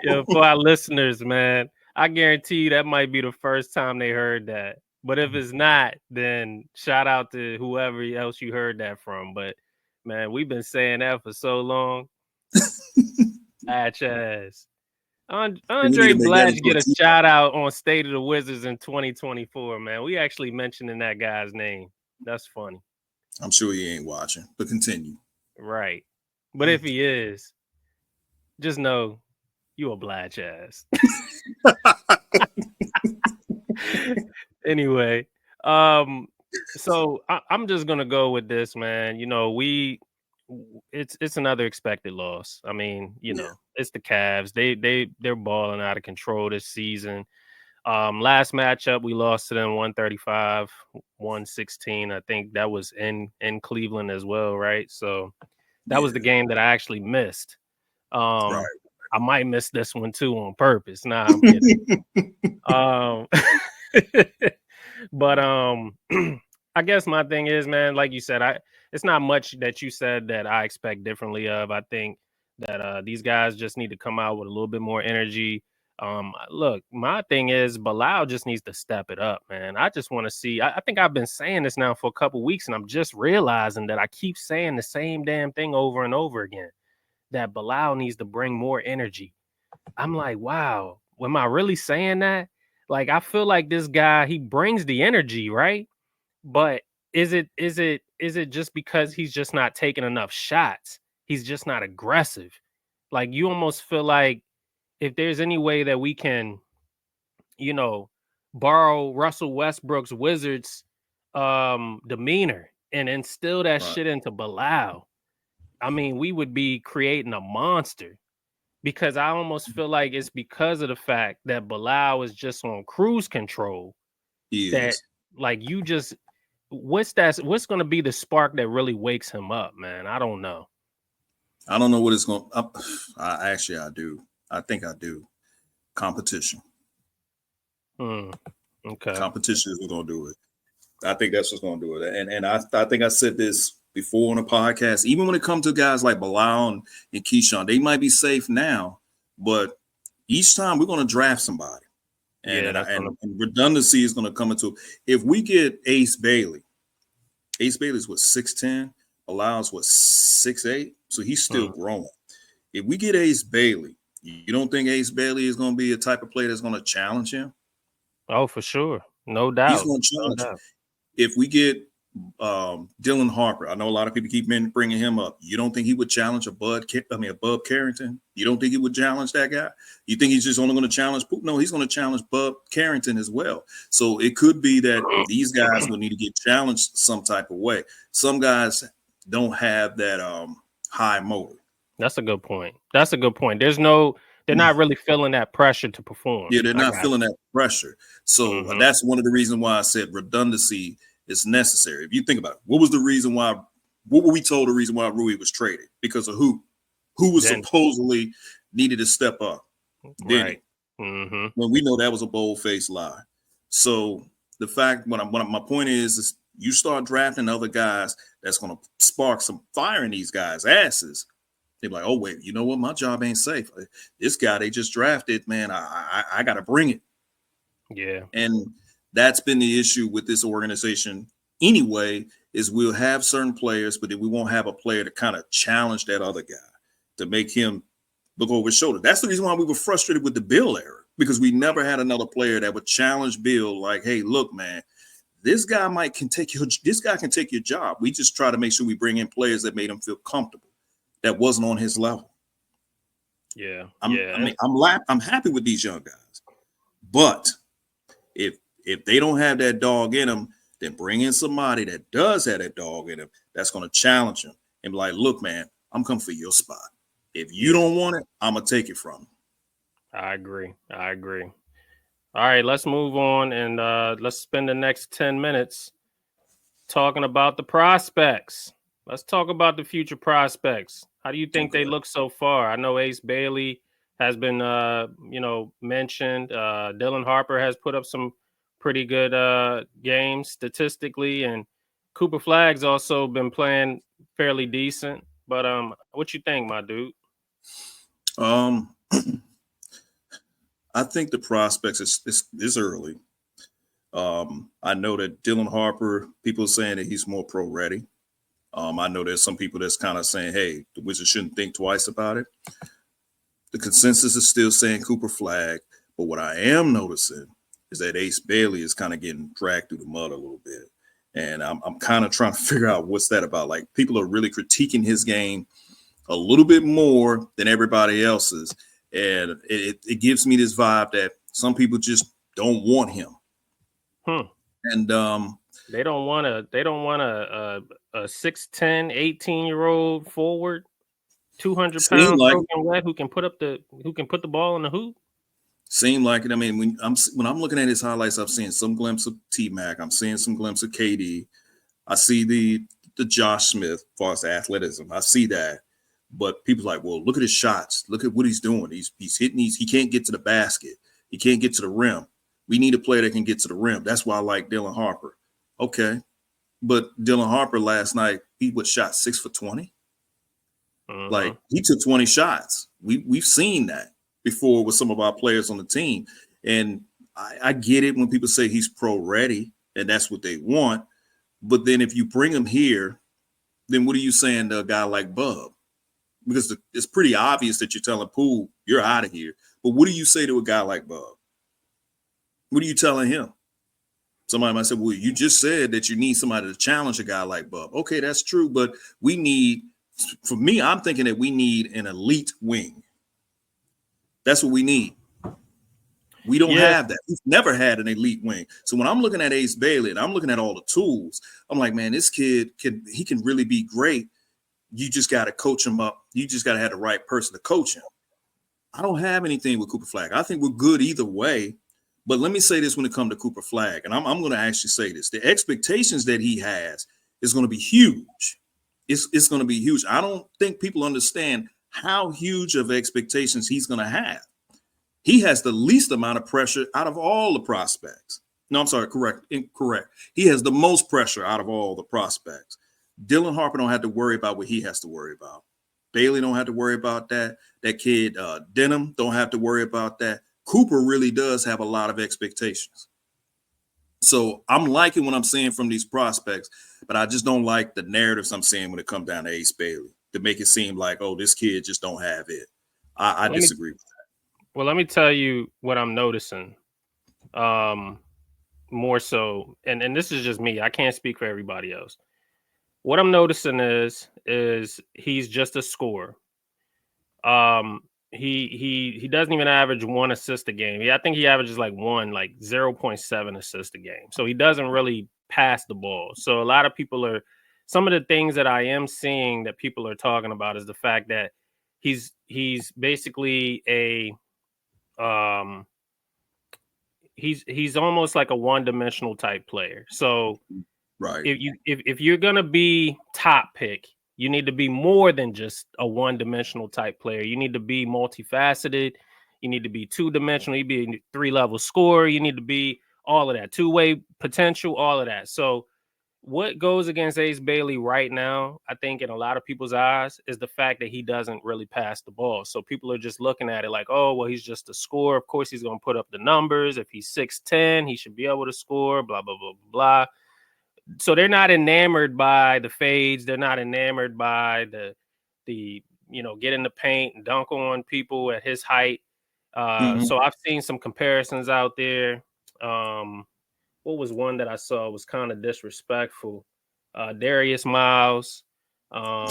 Yeah, for our listeners, man, I guarantee you that might be the first time they heard that. But if it's not, then shout out to whoever else you heard that from. But man, we've been saying that for so long. Blatch ass. Andre Blatch get a shout out on State of the Wizards in 2024, man. We actually mentioning that guy's name. That's funny. I'm sure he ain't watching, but continue. Right. But if he is, just know you a Blatch ass. Anyway, so I'm just gonna go with this, man. It's another expected loss. I mean, it's the Cavs. They're balling out of control this season. Last matchup we lost to them 135-116. I think that was in Cleveland as well, right? So that was the game that I actually missed. Right. I might miss this one too on purpose. Nah, I'm kidding. But I guess my thing is, man, like you said, it's not much that you said that I expect differently of. I think that these guys just need to come out with a little bit more energy. Look, my thing is Bilal just needs to step it up, man. I just want to see. I think I've been saying this now for a couple weeks, and I'm just realizing that I keep saying the same damn thing over and over again. That Bilal needs to bring more energy. I'm like, wow, am I really saying that? Like, I feel like this guy, he brings the energy, right? But is it just because he's just not taking enough shots? He's just not aggressive. Like, you almost feel like if there's any way that we can, borrow Russell Westbrook's Wizards demeanor and instill that shit into Bilal, I mean, we would be creating a monster. Because I almost feel like it's because of the fact that Bilal is just on cruise control. That, like, what's going to be the spark that really wakes him up, man? I don't know. I don't know what it's going to. I do. I think I do. Competition. Okay. Competition is what's going to do it. I think that's what's going to do it. And I think I said this before on the podcast. Even when it comes to guys like Bilal and Keyshawn, they might be safe now, but each time we're going to draft somebody. And redundancy is going to come into. If we get Ace Bailey's what 6'10", Bilal's what 6'8", so he's still growing. If we get Ace Bailey, you don't think Ace Bailey is going to be a type of player that's going to challenge him? Oh, for sure, no doubt. He's going to challenge him. If we get Dylan Harper, I know a lot of people keep bringing him up. You don't think he would challenge a Bub Carrington? You don't think he would challenge that guy? You think he's just only going to challenge Poop? No, he's going to challenge Bub Carrington as well. So it could be that these guys will need to get challenged some type of way. Some guys don't have that high motor. That's a good point. They're not really feeling that pressure to perform. Yeah, they're not feeling that pressure. So that's one of the reasons why I said redundancy is necessary. If you think about it, what were we told the reason why Rui was traded? Because of who? Who was supposedly needed to step up? Right. When we know that was a bold-faced lie. So the fact, my point is you start drafting other guys that's going to spark some fire in these guys' asses. They're like, oh, wait, you know what? My job ain't safe. This guy they just drafted, man, I got to bring it. Yeah. And that's been the issue with this organization anyway, is we'll have certain players, but then we won't have a player to kind of challenge that other guy, to make him look over his shoulder. That's the reason why we were frustrated with the Bill era, because we never had another player that would challenge Bill like, hey, look, man, this guy can take your job. We just try to make sure we bring in players that made him feel comfortable, that wasn't on his level. Yeah. I'm happy with these young guys. But if they don't have that dog in them, then bring in somebody that does have that dog in them that's going to challenge him and be like, look, man, I'm coming for your spot. If you don't want it, I'm going to take it from you. I agree. All right, let's move on and let's spend the next 10 minutes talking about the prospects. Let's talk about the future prospects. How do you think they look so far? I know Ace Bailey has been, mentioned. Dylan Harper has put up some pretty good games statistically, and Cooper Flagg's also been playing fairly decent. But what you think, my dude? I think the prospects is early. I know that Dylan Harper, people are saying that he's more pro ready. I know there's some people that's kind of saying, hey, the Wizards shouldn't think twice about it. The consensus is still saying Cooper Flagg. But what I am noticing is that Ace Bailey is kind of getting dragged through the mud a little bit. And I'm kind of trying to figure out what's that about. Like, people are really critiquing his game a little bit more than everybody else's. And it gives me this vibe that some people just don't want him. And they don't want a 6'10", 18-year-old forward, 200 pounds soaking wet who can put the ball in the hoop. Seemed like it. I mean, when I'm looking at his highlights, I'm seeing some glimpse of T-Mac. I'm seeing some glimpse of KD. I see the Josh Smith as far as athleticism. I see that. But people's like, well, look at his shots. Look at what he's doing. He's hitting these. He can't get to the basket. He can't get to the rim. We need a player that can get to the rim. That's why I like Dylan Harper. Okay. But Dylan Harper last night, he shot 6 for 20. Like, he took 20 shots. We've seen that before with some of our players on the team. And I get it when people say he's pro ready and that's what they want. But then if you bring him here, then what are you saying to a guy like Bub? Because it's pretty obvious that you're telling Poole, you're out of here. But what do you say to a guy like Bub? What are you telling him? Somebody might say, well, you just said that you need somebody to challenge a guy like Bub. Okay, that's true. But for me, I'm thinking that we need an elite wing. That's what we need. We don't have that. We've never had an elite wing. So when I'm looking at Ace Bailey and I'm looking at all the tools, I'm like, man, this kid can really be great. You just got to coach him up. You just got to have the right person to coach him. I don't have anything with Cooper Flagg. I think we're good either way. But let me say this when it comes to Cooper Flagg, and I'm going to actually say this. The expectations that he has is going to be huge. It's going to be huge. I don't think people understand how huge of expectations he's going to have. He has the least amount of pressure out of all the prospects. No, I'm sorry, incorrect. He has the most pressure out of all the prospects. Dylan Harper don't have to worry about what he has to worry about. Bailey don't have to worry about that. That kid, Demin, don't have to worry about that. Cooper really does have a lot of expectations. So I'm liking what I'm seeing from these prospects, but I just don't like the narratives I'm seeing when it comes down to Ace Bailey to make it seem like, oh, this kid just don't have it. I disagree with that. Well, let me tell you what I'm noticing. More so, and this is just me. I can't speak for everybody else. What I'm noticing is he's just a scorer. He doesn't even average 1 assist a game. I think he averages like 0.7 assist a game. So he doesn't really pass the ball. So a lot of people some of the things that I am seeing that people are talking about is the fact that he's basically he's almost like a one-dimensional type player. So right. If you're gonna be top pick, you need to be more than just a one-dimensional type player. You need to be multifaceted. You need to be two-dimensional. You be a 3-level scorer. You need to be all of that. Two-way potential, all of that. So what goes against Ace Bailey right now, I think in a lot of people's eyes, is the fact that he doesn't really pass the ball. So people are just looking at it like, oh, well, he's just a scorer. Of course, he's going to put up the numbers. If he's 6'10", he should be able to score, blah, blah, blah, blah. So they're not enamored by the fades. They're not enamored by the get in the paint and dunk on people at his height. Mhm. So I've seen some comparisons out there. What was one that I saw was kind of disrespectful? Darius Miles. I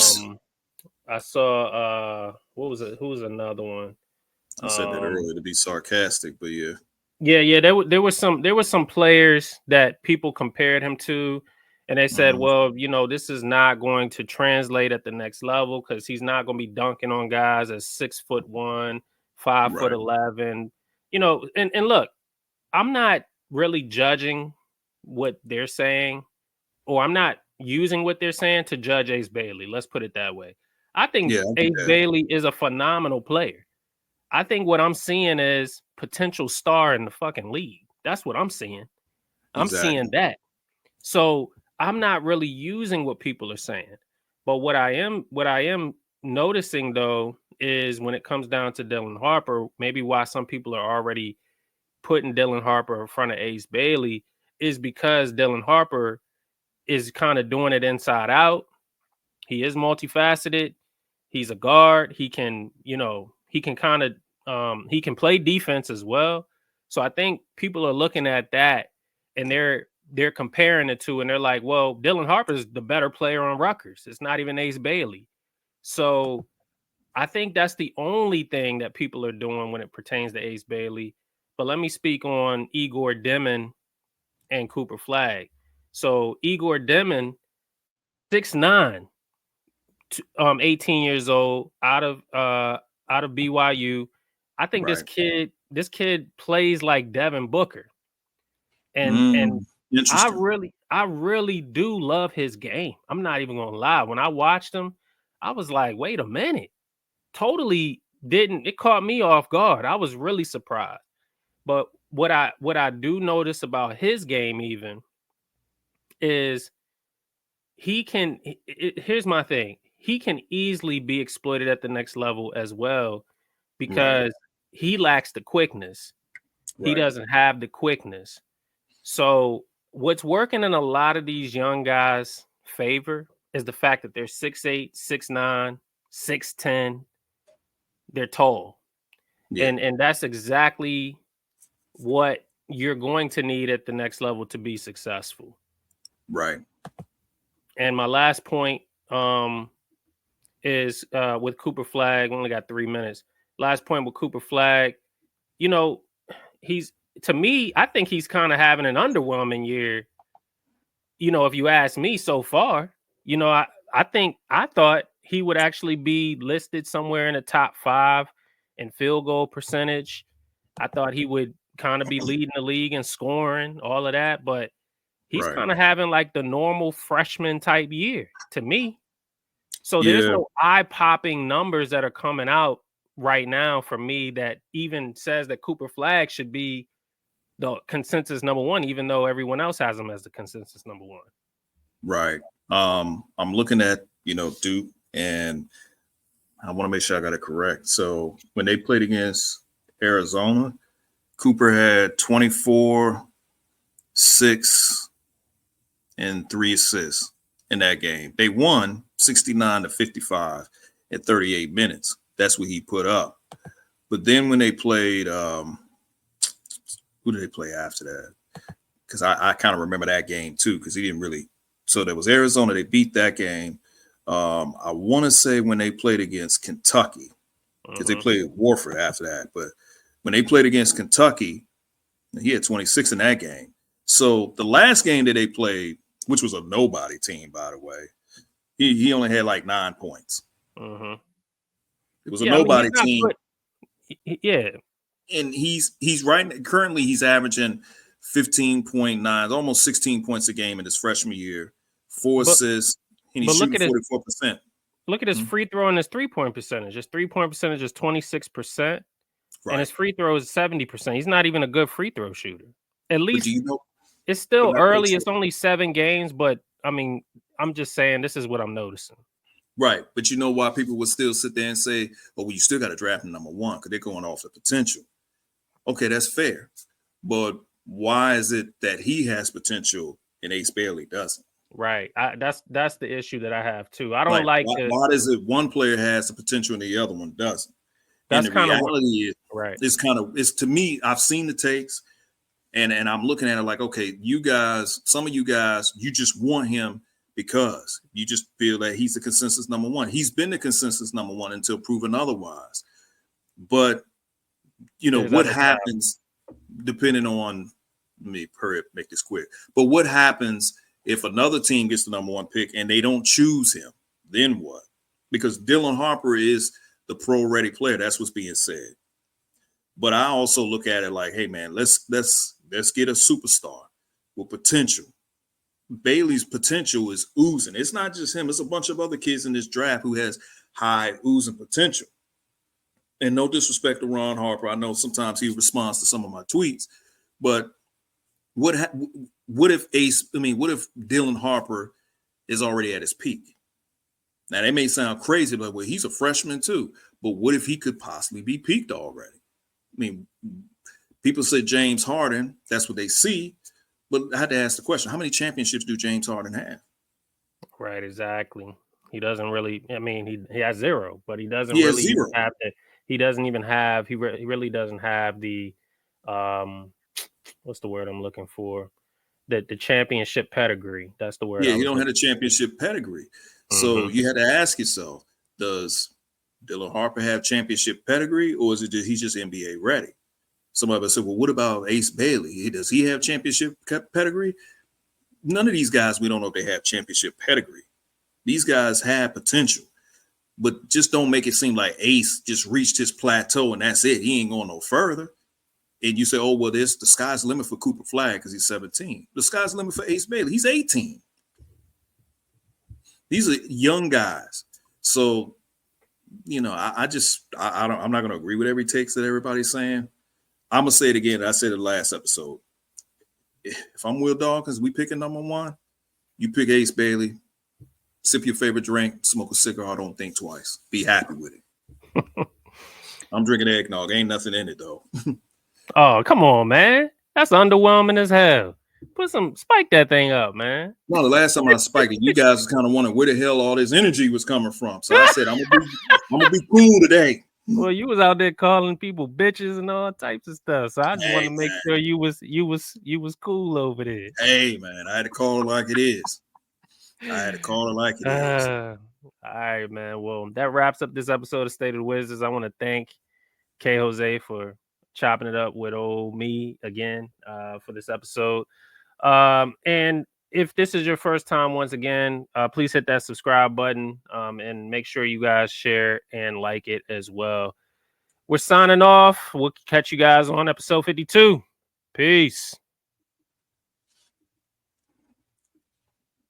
saw what was it? Who was another one? I said that earlier to be sarcastic, but yeah. Yeah. There were some players that people compared him to, and they said, Mhm. well, this is not going to translate at the next level because he's not going to be dunking on guys as 6'1", 5'11". Right. And look, I'm not really judging what they're saying, or I'm not using what they're saying to judge Ace Bailey. Let's put it that way. I think Yeah, I get Ace that. Bailey is a phenomenal player. I think what I'm seeing is potential star in the fucking league. That's what I'm seeing. I'm seeing Exactly. that. So I'm not really using what people are saying. But what I am noticing though is when it comes down to Dylan Harper, maybe why some people are already putting Dylan Harper in front of Ace Bailey is because Dylan Harper is kind of doing it inside out. He is multifaceted. He's a guard. He can kind of he can play defense as well. So I think people are looking at that and they're comparing the two and they're like, well, Dylan Harper's the better player on Rutgers. It's not even Ace Bailey. So I think that's the only thing that people are doing when it pertains to Ace Bailey. But let me speak on Igor Demin and Cooper Flagg. So Igor Demin, 6'9", 18 years old, out of BYU. I think this Right. kid plays like Devin Booker. And I Interesting. really I really do love his game. I'm not even gonna lie. When I watched him, I was like, wait a minute. Totally didn't it caught me off guard. I was really surprised. But what I do notice about his game even is here's my thing. He can easily be exploited at the next level as well Right. because he lacks the quickness. He Right. doesn't have the quickness. So what's working in a lot of these young guys' favor is the fact that they're 6'8", 6'9", 6'10". They're tall. Yeah. And that's exactly what you're going to need at the next level to be successful. Right. And my last point is with Cooper Flagg. We only got 3 minutes. Last point with Cooper Flagg. You know, he's to me, I think he's kind of having an underwhelming year. If you ask me so far, I thought he would actually be listed somewhere in the top 5 in field goal percentage. I thought he would kind of be leading the league in scoring, all of that, but he's Right. kind of having like the normal freshman type year to me. So there's Yeah. no eye-popping numbers that are coming out right now for me that even says that Cooper Flagg should be the consensus number one, even though everyone else has him as the consensus number one. Right. I'm looking at, Duke, and I want to make sure I got it correct. So when they played against Arizona, Cooper had 24, 6, and 3 assists in that game. They won 69-55 at 38 minutes. That's what he put up. But then when they played, who did they play after that? Because I kind of remember that game too, because he didn't really. So there was Arizona. They beat that game. I want to say when they played against Kentucky, because they played Warford after that. But when they played against Kentucky, he had 26 in that game. So the last game that they played, which was a nobody team, by the way, he only had like 9 points. Mm-hmm. It was a Yeah, I mean nobody he's not team. put. Yeah, And he's right currently he's averaging 15.9, almost 16 points a game in his freshman year, 4 but assists, and he's but shooting 44%. look at his free throw and his 3-point percentage. His 3-point percentage is 26%, and Right. his free throw is 70%. He's not even a good free throw shooter. At But do least you know it's but still not coach, early. It's only 7 games, but I mean, I'm just saying this is what I'm noticing. right. But you know why people would still sit there and say, oh, well, you still got to draft him number 1 because they're going off the potential. Okay, that's fair. But why is it that he has potential and Ace Bailey doesn't? Right. That's the issue that I have too. I don't Like, like why does it one player has the potential and the other one doesn't? And that's the kind of what. reality is, Right. it's to me, I've seen the takes, and I'm looking at it like, okay, you guys, some of you guys, you just want him because you just feel that he's the consensus number one. He's been the consensus number one until proven otherwise. But There's what other talent. happens depending on, let me hurry up, make this quick. But what happens if another team gets the number one pick and they don't choose him? Then what? Because Dylan Harper is the pro-ready player. That's what's being said. But I also look at it like, hey man, let's get a superstar with potential. Bailey's potential is oozing. It's not just him. It's a bunch of other kids in this draft who has high oozing potential. And no disrespect to Ron Harper. I know sometimes he responds to some of my tweets, but what if what if Dylan Harper is already at his peak? Now that may sound crazy, but well, he's a freshman too. But what if he could possibly be peaked already? I mean, people say James Harden, that's what they see. But I had to ask the question, how many championships do James Harden have? Right, exactly. He doesn't really. I mean, he has 0, but he doesn't He has really even 0. have the. He doesn't even have. He really doesn't have the. What's the word I'm looking for? The championship pedigree. That's the word Yeah, I he was don't have looking. a championship pedigree. So Mm-hmm. you had to ask yourself, does Dylan Harper have championship pedigree, or is it just he's just NBA ready? Somebody said, well, what about Ace Bailey? Does he have championship pedigree? None of these guys, we don't know if they have championship pedigree. These guys have potential, but just don't make it seem like Ace just reached his plateau and that's it. He ain't going no further. And you say, oh, well, the sky's the limit for Cooper Flagg because he's 17. The sky's the limit for Ace Bailey. He's 18. These are young guys. So, I'm not going to agree with every take that everybody's saying. I'm going to say it again. I said it last episode. If I'm Will Dawkins, we picking number one. You pick Ace Bailey. Sip your favorite drink. Smoke a cigar. Don't think twice. Be happy with it. I'm drinking eggnog. Ain't nothing in it, though. Oh, come on, man. That's underwhelming as hell. Spike that thing up, man. No, the last time I spiked it, you guys was kind of wondering where the hell all this energy was coming from. So I said, I'm gonna be cool today. Well, you was out there calling people bitches and all types of stuff. So I just wanted to make sure you was cool over there. Hey man, I had to call it like it is. All right, man. Well, that wraps up this episode of State of the Wizards. I want to thank Kjose for chopping it up with old me again for this episode. And if this is your first time, once again, please hit that subscribe button and make sure you guys share and like it as well. We're signing off. We'll catch you guys on episode 52. Peace.